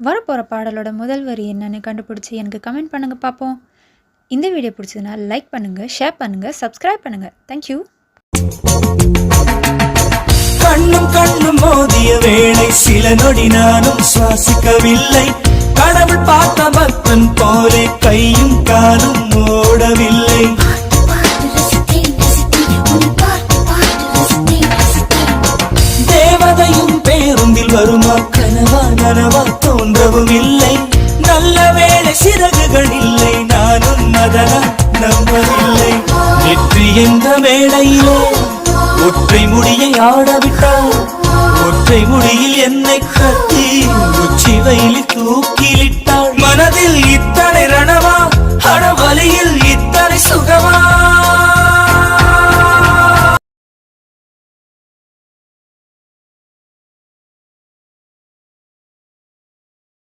வரப்போகிற பாடலோட முதல் வரி என்னன்னு கண்டுபிடிச்சி எனக்கு கமெண்ட் பண்ணுங்கள் பார்ப்போம். இந்த வீடியோ பிடிச்சதுன்னா லைக் பண்ணுங்கள், ஷேர் பண்ணுங்கள், சப்ஸ்கிரைப் பண்ணுங்கள். தேங்க்யூ. கண்ணும் கண்ணும் மோதிய வேளை சில நொடி நானும் சுவாசிக்கவில்லை. கடவுள் பார்த்த பக்தன் போலே கையும் காலும் ஓடவில்லை. தேவதையும் பேருந்தில் வருமா, கனவா நனவா தோன்றவும் இல்லை. நல்ல வேளை சிறகுகள் இல்லை, நானும் அதனால் நம்பவில்லை. வெற்றி என்ற மேடையிலே ஒற்றை முடியை ஆடவிட்டார். ஒற்றை முடியில் என்னை கட்டி உச்சி வை